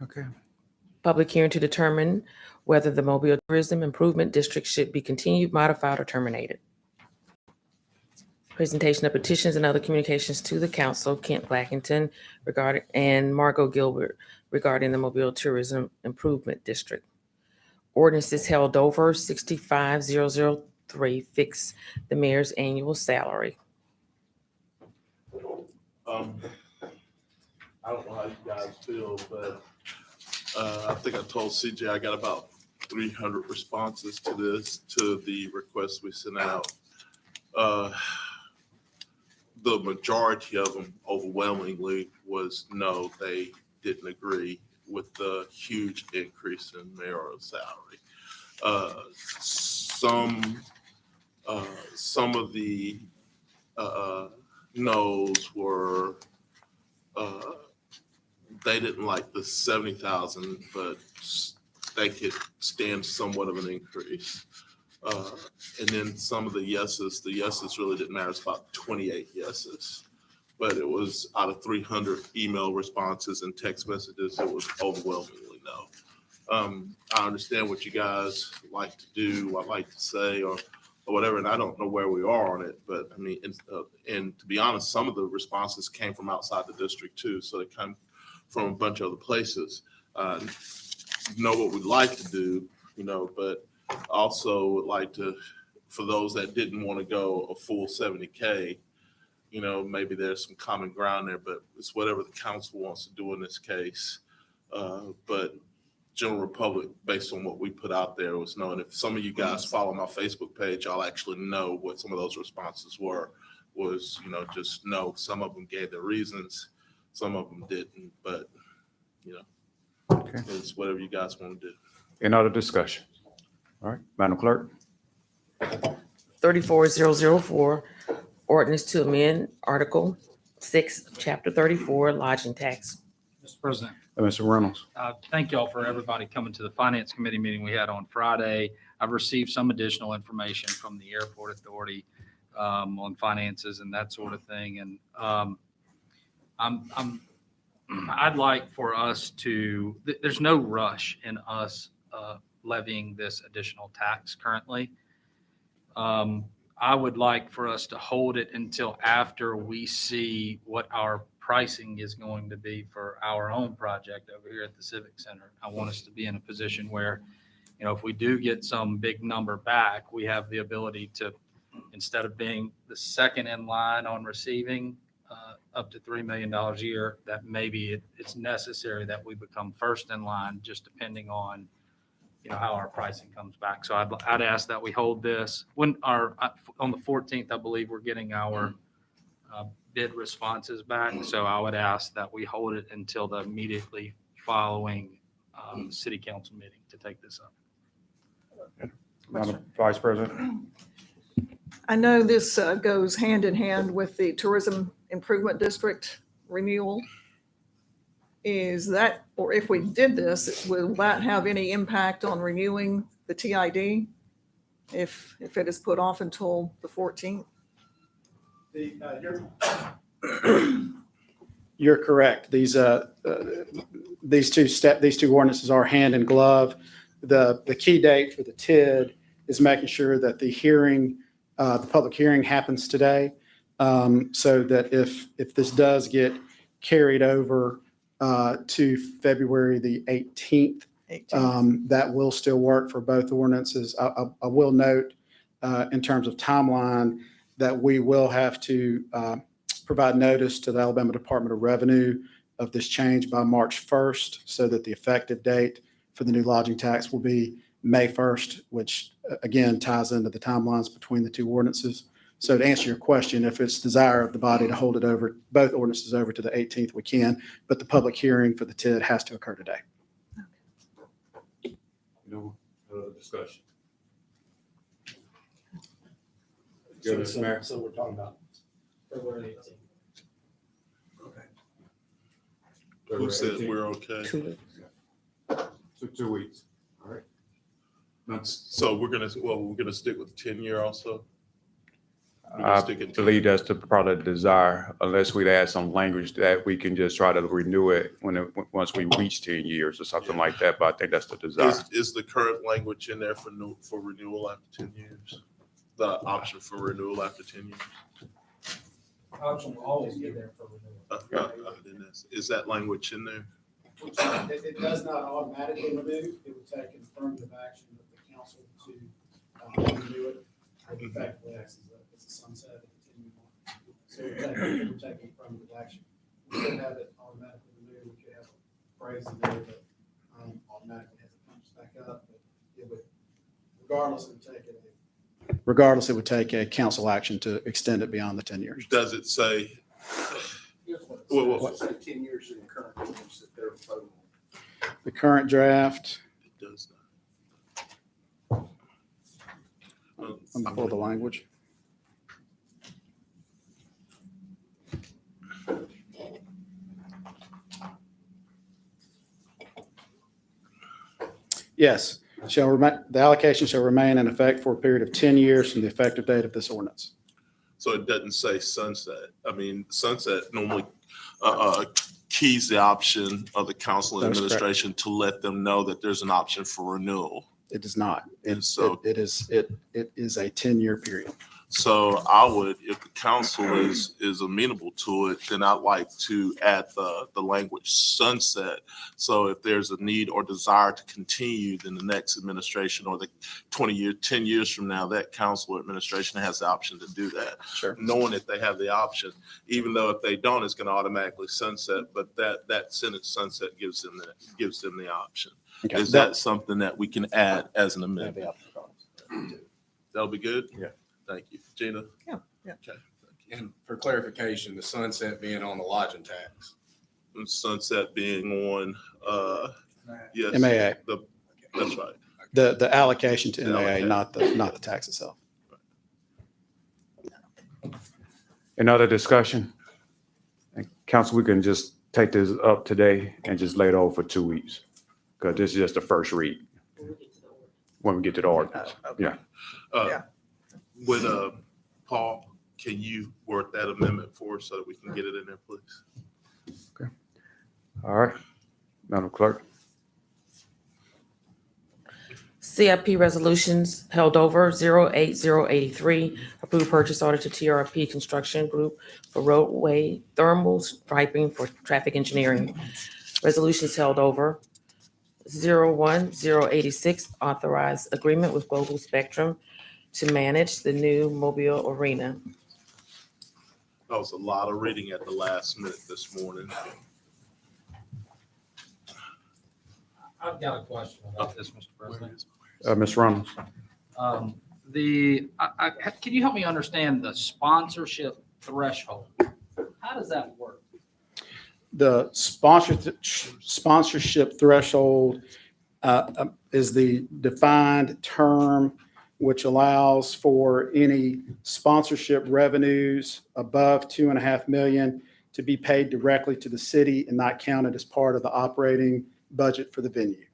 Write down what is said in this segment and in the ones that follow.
Okay. Public hearing to determine whether the Mobile Tourism Improvement District should be continued, modified, or terminated. Presentation of petitions and other communications to the council, Kent Blackington regarding, and Margot Gilbert regarding the Mobile Tourism Improvement District. Ordinances held over 65003, fix the mayor's annual salary. I don't know how you guys feel, but I think I told CJ I got about 300 responses to this, to the request we sent out. The majority of them overwhelmingly was no, they didn't agree with the huge increase in mayoral salary. Some of the no's were they didn't like the 70,000, but they could stand somewhat of an increase. And then some of the yeses really didn't matter. It's about 28 yeses, but it was out of 300 email responses and text messages, it was overwhelmingly no. I understand what you guys like to do, I like to say, or whatever, and I don't know where we are on it, but I mean, and to be honest, some of the responses came from outside the district too, so they come from a bunch of other places. Know what we'd like to do, but also would like to, for those that didn't want to go a full 70K, maybe there's some common ground there, but it's whatever the council wants to do in this case. But general public, based on what we put out there, was no. And if some of you guys follow my Facebook page, I'll actually know what some of those responses were. Was, just no. Some of them gave their reasons, some of them didn't, but, Okay. it's whatever you guys want to do. Any other discussion? All right, Madam Clerk. 34004, ordinance to amend Article 6, Chapter 34, lodging tax. Mr. President, Mr. Reynolds. thank y'all for everybody coming to the Finance Committee meeting we had on Friday. I've received some additional information from the Airport Authority on finances and that sort of thing. And I'd like for us to, there's no rush in us levying this additional tax currently. I would like for us to hold it until after we see what our pricing is going to be for our own project over here at the Civic Center. I want us to be in a position where, if we do get some big number back, we have the ability to, instead of being the second in line on receiving up to $3 million a year, that maybe it's necessary that we become first in line, just depending on how our pricing comes back. So I'd ask that we hold this on the 14th. I believe we're getting our bid responses back. So I would ask that we hold it until the immediately following city council meeting to take this up. Madam Vice President. I know this goes hand in hand with the Tourism Improvement District renewal. Is that, or if we did this, will that have any impact on renewing the TID if it is put off until the 14th? You're correct. These two ordinances are hand in glove. The key date for the TID is making sure that the public hearing happens today, so that if this does get carried over to February the 18th, that will still work for both ordinances. I will note in terms of timeline that we will have to provide notice to the Alabama Department of Revenue of this change by March 1st, so that the effective date for the new lodging tax will be May 1st, which again ties into the timelines between the two ordinances. So to answer your question, if it's desire of the body to hold it over, both ordinances over to the 18th, we can, but the public hearing for the TID has to occur today. No other discussion. So we're talking about February 18th. Who said we're okay? 2 2 weeks. All right. So we're gonna stick with the 10-year also? We're gonna I stick it to- believe that's the probably the desire, unless we'd add some language that we can just try to renew it once we reach 10 years or something like that, but I think that's the desire. Is the current language in there for renewal after 10 years? The option for renewal after 10 years? Option will always be there for renewal. Is that language in there? It does not automatically renew. It would take an affirmative action of the council to renew it. It effectively acts as a sunset at the 10-year mark. So it would take an affirmative action. We could have it automatically renewed. We could have a phrase in there that automatically has it comes back up. But it would, regardless, it would take a council action to extend it beyond the 10 years. Does it say? What? 10 years in the current ordinance that they're voting on. The current draft, It does let me pull the language. Yes, the allocation shall remain in effect for a period of 10 years from the effective date of this ordinance. So it doesn't say sunset. I mean, sunset normally keys the option of the council and That's correct. administration to let them know that there's an option for renewal. It does not. And so- It is a 10-year period. So I would, if the council is amenable to it, then I'd like to add the language sunset. So if there's a need or desire to continue, then the next administration or the 10 years from now, that council or administration has the option to do that. Sure. Knowing that they have the option, even though if they don't, it's going to automatically sunset, but that sentence sunset gives them the option. Okay. Is that something that we can add as an amendment? That'll be good? Yeah. Thank you. Gina? Yeah. Okay. And for clarification, the sunset being on the lodging tax. And sunset being on, yes. MAA. That's right. The allocation to The MAA, allocation. not the tax itself. Another discussion? And council, we can just take this up today and just lay it over for 2 weeks, because this is just the first read when we get to the ordinance. Yeah. Yeah. Would, Paul, can you work that amendment for us so that we can get it in there, please? All right, Madam Clerk. CIP resolutions held over 08083, approved purchase order to TRP Construction Group for roadway thermal striping for traffic engineering. Resolutions held over 01086, authorized agreement with Global Spectrum to manage the new Mobile Arena. That was a lot of reading at the last minute this morning. I've got a question about this, Mr. President. Ms. Reynolds. Can you help me understand the sponsorship threshold? How does that work? The sponsorship threshold is the defined term which allows for any sponsorship revenues above 2.5 million to be paid directly to the city and not counted as part of the operating budget for the venue.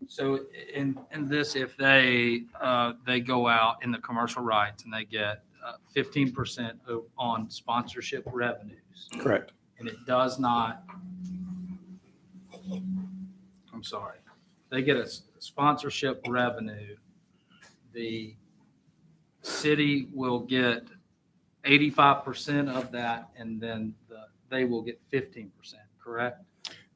So in this, if they go out in the commercial rights and they get 15% on sponsorship revenues, Correct. and it does not, I'm sorry, they get a sponsorship revenue, the city will get 85% of that, and then they will get 15%, correct?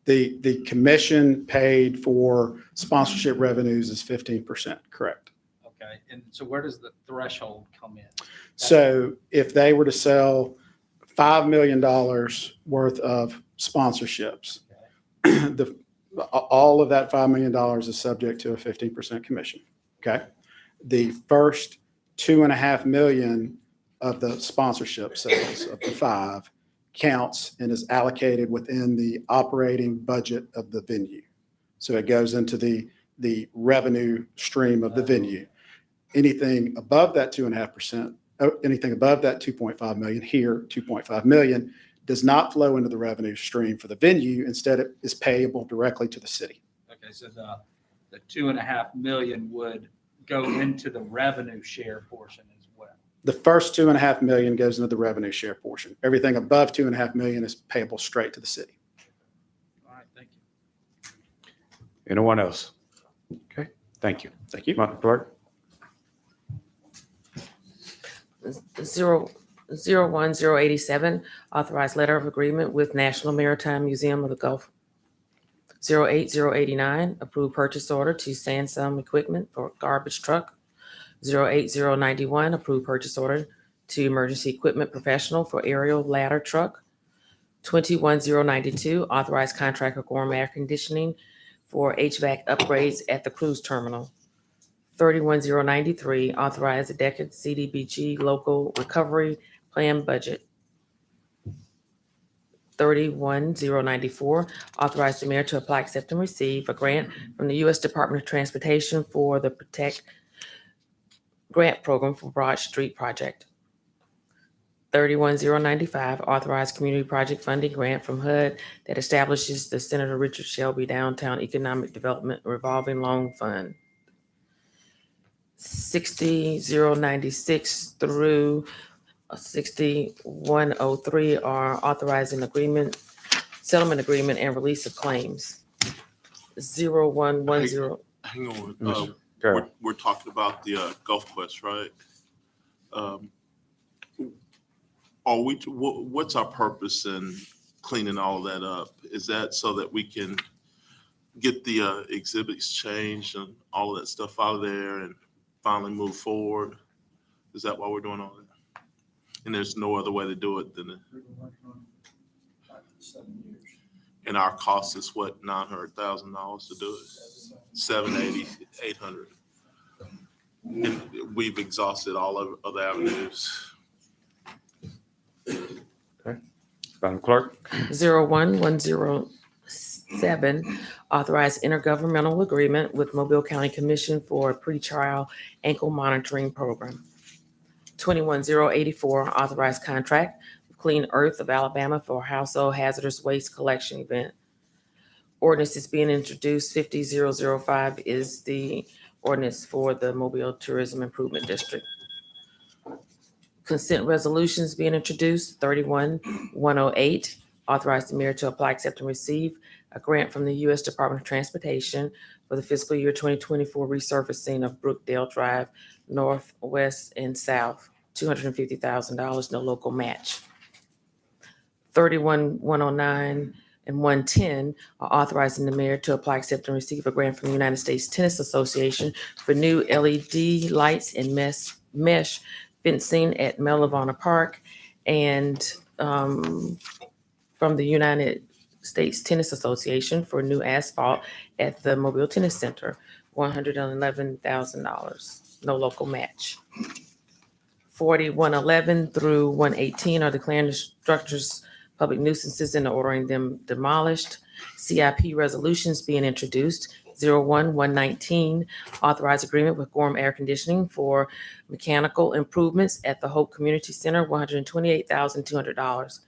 The commission paid for sponsorship revenues is 15%, correct. Okay, and so where does the threshold come in? So if they were to sell $5 million worth of sponsorships, all of that $5 million is subject to a 15% commission, okay? The first 2.5 million of the sponsorship sales of the 5 counts and is allocated within the operating budget of the venue. So it goes into the revenue stream of the venue. Anything above that 2.5%, anything above that 2.5 million, here 2.5 million, does not flow into the revenue stream for the venue. Instead, it is payable directly to the city. Okay, so the 2.5 million would go into the revenue share portion as well. The first 2.5 million goes into the revenue share portion. Everything above 2.5 million is payable straight to the city. All right, thank you. Anyone else? Okay, thank you. Thank you. Madam Clerk? 01087, authorized letter of agreement with National Maritime Museum of the Gulf. 08089, approved purchase order to Sansom Equipment for garbage truck. 08091, approved purchase order to Emergency Equipment Professional for aerial ladder truck. 21092, authorized contract with Gorham Air Conditioning for HVAC upgrades at the cruise terminal. 31093, authorize the Deckard CDBG local recovery plan budget. 31094, authorize the mayor to apply, accept, and receive a grant from the U.S. Department of Transportation for the Protect Grant Program for Broad Street Project. 31095, authorized community project funding grant from HUD that establishes the Senator Richard Shelby Downtown Economic Development Revolving Loan Fund. 60096 through 6103 are authorizing agreement, settlement agreement, and release of claims. 0110. Hang on. Mr. Carroll. We're talking about the Gulf Quest, right? What's our purpose in cleaning all that up? Is that so that we can get the exhibits changed and all of that stuff out of there and finally move forward? Is that why we're doing all that? And there's no other way to do it than it. We've been working on it for 7 years. And our cost is what, $900,000 to do it? 780, 800. And we've exhausted all of other avenues. Madam Clerk? 01107, authorized intergovernmental agreement with Mobile County Commission for a pretrial ankle monitoring program. 21084, authorized contract with Clean Earth of Alabama for household hazardous waste collection event. Ordinance is being introduced. 50005 is the ordinance for the Mobile Tourism Improvement District. Consent resolutions being introduced. 31108, authorize the mayor to apply, accept, and receive a grant from the U.S. Department of Transportation for the fiscal year 2024 resurfacing of Brookdale Drive, north, west, and south, $250,000, no local match. 31109 and 110 are authorizing the mayor to apply, accept, and receive a grant from the United States Tennis Association for new LED lights and mesh fencing at Melavana Park, and from the United States Tennis Association for new asphalt at the Mobile Tennis Center, $111,000, no local match. 4111 through 118 are declaring the structures public nuisances and ordering them demolished. CIP resolutions being introduced. 01119, authorized agreement with Gorham Air Conditioning for mechanical improvements at the Hope Community Center, $128,200.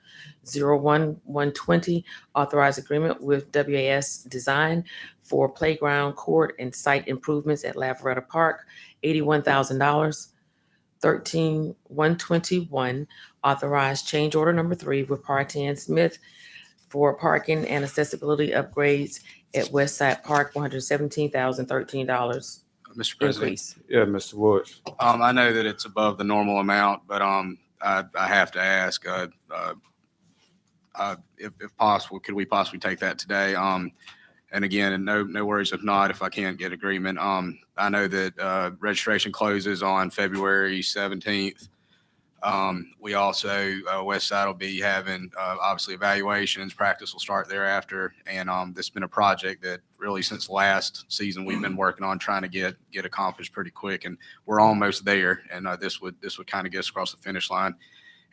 01120, authorized agreement with WAS Design for playground, court, and site improvements at Lavaretta Park, $81,000. 13121, authorized change order number 3 with Partan Smith for parking and accessibility upgrades at West Side Park, $117,013 Mr. President, increase. Yeah, Mr. Woods. I know that it's above the normal amount, but I have to ask, if possible, could we possibly take that today? And again, no worries if not, if I can't get agreement. I know that registration closes on February 17th. We also, West Side will be having obviously evaluations, practice will start thereafter. And this has been a project that really since last season we've been working on trying to get accomplished pretty quick, and we're almost there. And this would kind of get us across the finish line.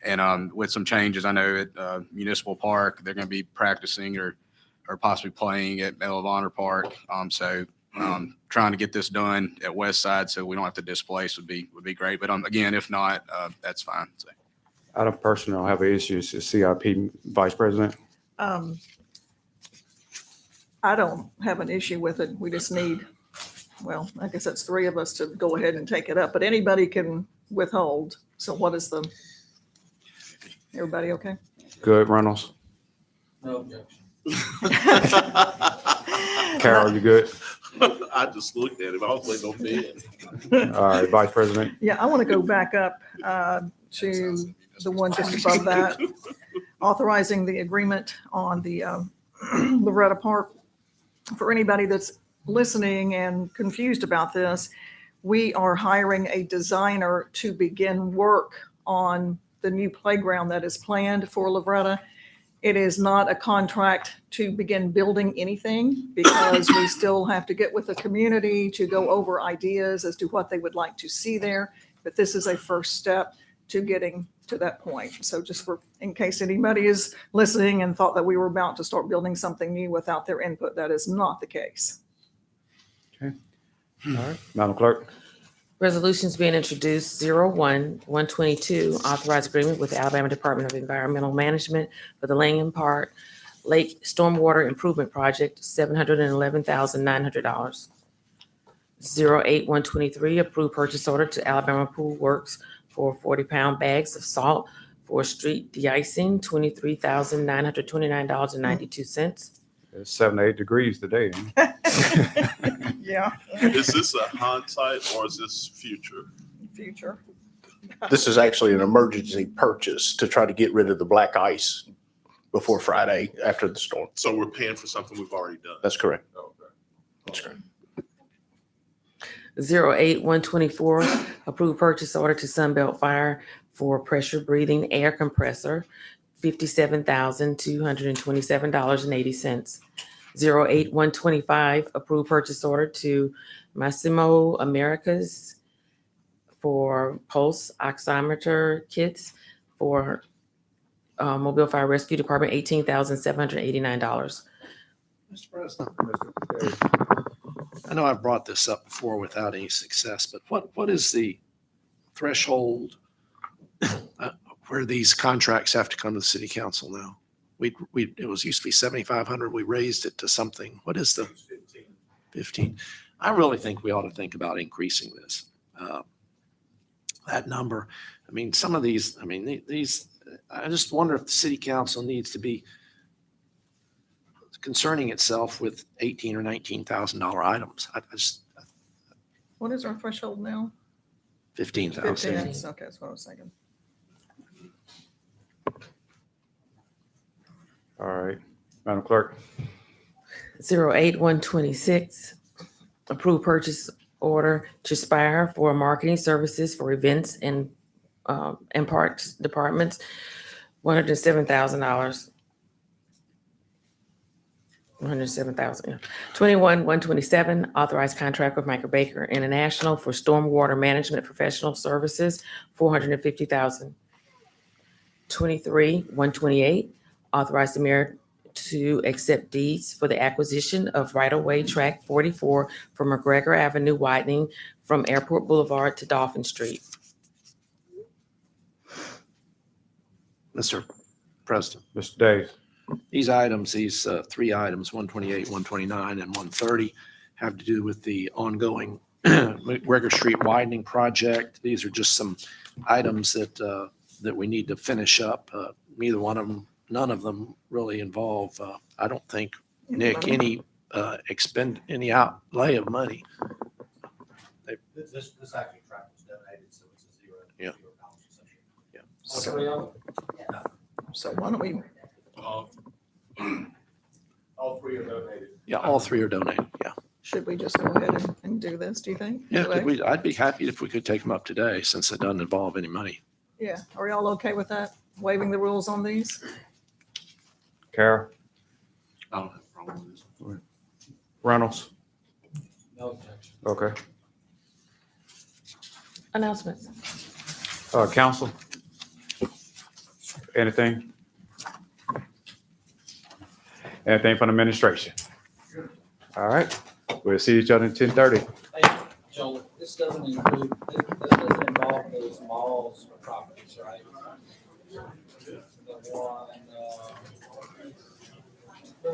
And with some changes, I know at Municipal Park, they're going to be practicing or possibly playing at Medal of Honor Park. So trying to get this done at West Side so we don't have to displace would be great. But again, if not, that's fine. So. I don't personally have an issue as CIP Vice President. I don't have an issue with it. We just need, well, I guess that's 3 of us to go ahead and take it up, but anybody can withhold. So what is the, everybody okay? Good, Reynolds? No objection. Carol, you good? I just looked at him. I was waiting on Ben. All right, Vice President? Yeah, I want to go back up to the one just above that, authorizing the agreement on the Loretta Park. For anybody that's listening and confused about this, we are hiring a designer to begin work on the new playground that is planned for Loretta. It is not a contract to begin building anything because we still have to get with the community to go over ideas as to what they would like to see there. But this is a first step to getting to that point. So just for, in case anybody is listening and thought that we were about to start building something new without their input, that is not the case. All right, Madam Clerk? Resolutions being introduced, 01-122, authorized agreement with the Alabama Department of Environmental Management for the Langham Park Lake Stormwater Improvement Project, $711,900. 08-123, approved purchase order to Alabama Pool Works for 40-pound bags of salt for street de-icing, $23,929.92. It's 7 to 8 degrees today. ain't it? Yeah, Is this a hindsight or is this future? future. This is actually an emergency purchase to try to get rid of the black ice before Friday after the storm. So we're paying for something we've already done. That's correct. That's correct. 08-124, approved purchase order to Sunbelt Fire for pressure breathing air compressor, $57,227.80. 08-125, approved purchase order to Massimo Americas for pulse oximeter kits for Mobile Fire Rescue Department, $18,789. Mr. President, I know I've brought this up before without any success, but what is the threshold where these contracts have to come to the city council now? It used to be 7,500. We raised it to something. What is the 15? I really think we ought to think about increasing this, that number. I mean, some of these, these, I just wonder if the city council needs to be concerning itself with $18,000 or $19,000 items. I just, What is our threshold now? 15,000. 15. Okay, that's what I was thinking. All right, Madam Clerk? 08-126, approved purchase order to Spire for marketing services for events and parks departments, $107,000. 107,000. 21-127, authorized contract with Michael Baker International for stormwater management professional services, $450,000. 23-128, authorized the mayor to accept deeds for the acquisition of right-of-way track 44 for McGregor Avenue widening from Airport Boulevard to Dolphin Street. Mr. President. Mr. Days? These items, these three items, 128, 129, and 130, have to do with the ongoing McGregor Street widening project. These are just some items that we need to finish up. Neither one of them, none of them really involve, I don't think, Nick, any outlay of money. This actually track was donated, so it's a zero. Yeah. zero balance associated. So- All three of So why don't we, them? All three are donated. Yeah, all three are donated, yeah. should we just go ahead and do this, do you think? Yeah, today? I'd be happy if we could take them up today since it doesn't involve any money. Yeah, are y'all okay with that? Waiving the rules on these? Carol? I don't have a problem with this. Reynolds? No objection. Okay. Announcements. Council? Anything? Anything from the administration? All right, we'll see each other in 10:30. Hey, Joel, this doesn't include, this doesn't involve those malls or properties, right? The one,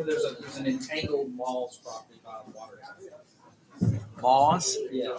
there's an entangled malls property by the water. Moss? Yes.